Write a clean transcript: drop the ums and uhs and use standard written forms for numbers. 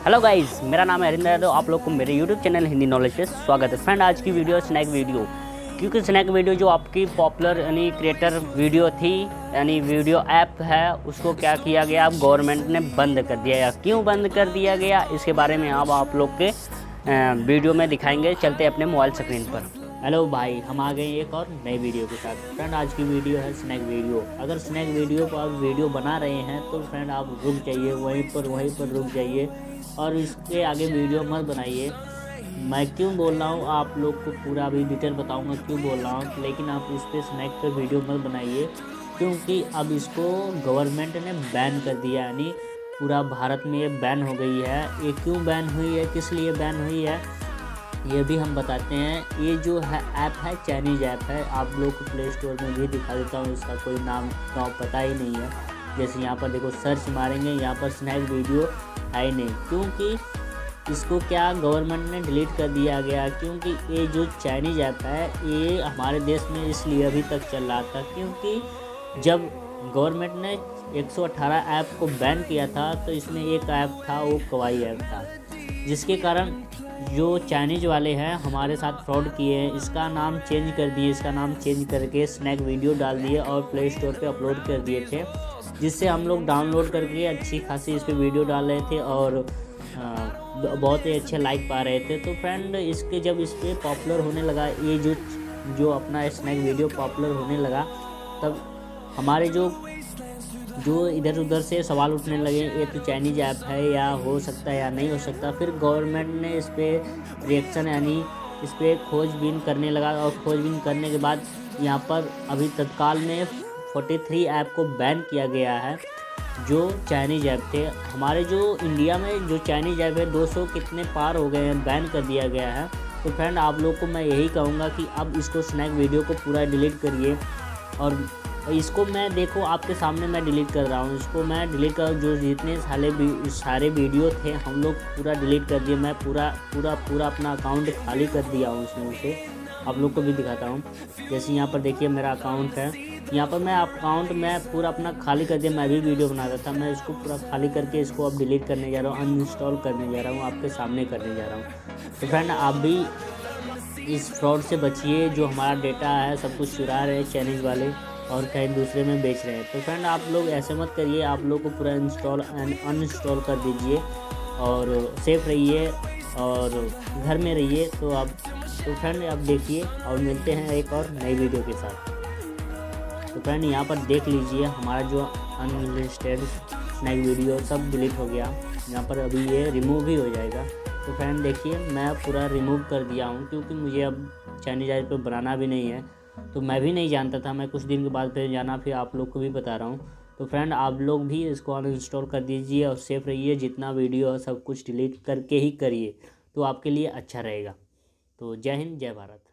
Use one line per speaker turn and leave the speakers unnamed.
Hello guys, मेरा नाम है हरिंदर यादव। आप लोग को मेरे यूट्यूब चैनल हिंदी नॉलेज पे स्वागत है। फ्रेंड, आज की वीडियो स्नैक वीडियो, क्योंकि स्नैक वीडियो जो आपकी पॉपुलर यानी क्रिएटर वीडियो थी यानी वीडियो ऐप है, उसको क्या किया गया, अब गवर्नमेंट ने बंद कर दिया। या क्यों बंद कर दिया गया, इसके बारे में अब आप लोग के वीडियो में दिखाएंगे। चलते अपने मोबाइल स्क्रीन पर। हेलो भाई, हम आ गए एक और नई वीडियो के साथ। फ्रेंड, आज की वीडियो है स्नैक वीडियो। अगर स्नैक वीडियो पर आप वीडियो बना रहे हैं तो फ्रेंड आप रुक जाइए, वहीं पर रुक जाइए और इसके आगे वीडियो मत बनाइए। मैं क्यों बोल रहा हूँ, आप लोग को पूरा अभी डिटेल बताऊँगा क्यों बोल रहा हूँ, लेकिन आप इस पर स्नैक पर वीडियो मत बनाइए, क्योंकि अब इसको गवर्नमेंट ने बैन कर दिया। यानी पूरा भारत में ये बैन हो गई है। ये क्यों बैन हुई है, किस लिए बैन हुई है, ये भी हम बताते हैं। ये जो है ऐप है, चाइनीज़ ऐप है। आप लोग को प्ले स्टोर में भी दिखा देता हूँ, इसका कोई नाम गाँव पता ही नहीं है। जैसे यहाँ पर देखो, सर्च मारेंगे, यहाँ पर स्नैक वीडियो है ही नहीं, क्योंकि इसको क्या गवर्नमेंट ने डिलीट कर दिया गया। क्योंकि ये जो चाइनीज़ ऐप है, ये हमारे देश में इसलिए अभी तक चल रहा था, क्योंकि जब गवर्नमेंट ने 118 ऐप को बैन किया था तो इसमें एक ऐप था, वो कवाई ऐप था, जिसके कारण जो चाइनीज़ वाले हैं हमारे साथ फ्रॉड किए हैं। इसका नाम चेंज कर दिए, इसका नाम चेंज करके स्नैक वीडियो डाल दिए और प्ले स्टोर पे अपलोड कर दिए थे, जिससे हम लोग डाउनलोड करके अच्छी खासी इस पर वीडियो डाल रहे थे और बहुत ही अच्छे लाइक पा रहे थे। तो फ्रेंड, इसके जब इस पर पॉपुलर होने लगा, ये जो अपना स्नैक वीडियो पॉपुलर होने लगा, तब हमारे जो इधर उधर से सवाल उठने लगे, ये तो चाइनीज़ ऐप है, या हो सकता है या नहीं हो सकता। फिर गवर्नमेंट ने इस पर रिएक्शन यानी इस पर खोजबीन करने लगा, और खोजबीन करने के बाद यहाँ पर अभी तत्काल में 43 ऐप को बैन किया गया है, जो चाइनीज़ ऐप थे। हमारे जो इंडिया में जो चाइनीज़ ऐप है 200 कितने पार हो गए हैं, बैन कर दिया गया है। तो फ्रेंड, आप लोग को मैं यही कहूँगा कि अब इसको स्नैक वीडियो को पूरा डिलीट करिए। और इसको मैं देखो आपके सामने मैं डिलीट कर रहा हूँ, इसको मैं डिलीट कर, जो जितने सारे वीडियो थे हम लोग पूरा डिलीट कर दिए। मैं पूरा अपना अकाउंट खाली कर दिया हूँ इसमें से। आप लोग को भी दिखाता हूँ। जैसे यहाँ पर देखिए मेरा अकाउंट है, यहाँ पर मैं अकाउंट में पूरा अपना खाली कर दिया। मैं भी वीडियो बनाता था, मैं इसको पूरा खाली करके इसको अब डिलीट करने जा रहा हूँ, अनइंस्टॉल करने जा रहा हूँ, आपके सामने करने जा रहा हूँ। तो फ्रेंड, आप भी इस फ्रॉड से बचिए। जो हमारा डेटा है सब कुछ चुरा रहे हैं चाइनीज़ वाले और कहीं दूसरे में बेच रहे हैं। तो फ्रेंड, आप लोग ऐसे मत करिए, आप लोग को पूरा इंस्टॉल एंड अनइंस्टॉल कर दीजिए और सेफ रहिए और घर में रहिए। तो फ्रेंड, आप देखिए और मिलते हैं एक और नई वीडियो के साथ। तो फ्रेंड, यहाँ पर देख लीजिए, हमारा जो अनलिस्टेड स्नैक वीडियो सब डिलीट हो गया। यहाँ पर अभी ये रिमूव भी हो जाएगा। तो फ्रेंड देखिए, मैं पूरा रिमूव कर दिया हूँ, क्योंकि मुझे अब चाइनीज़ ऐप पे बनाना भी नहीं है। तो मैं भी नहीं जानता था, मैं कुछ दिन के बाद फिर जाना, फिर आप लोग को भी बता रहा हूँ। तो फ्रेंड, आप लोग भी इसको अनइंस्टॉल कर दीजिए और सेफ रहिए। जितना वीडियो है सब कुछ डिलीट करके ही करिए, तो आपके लिए अच्छा रहेगा। तो जय हिंद, जय भारत।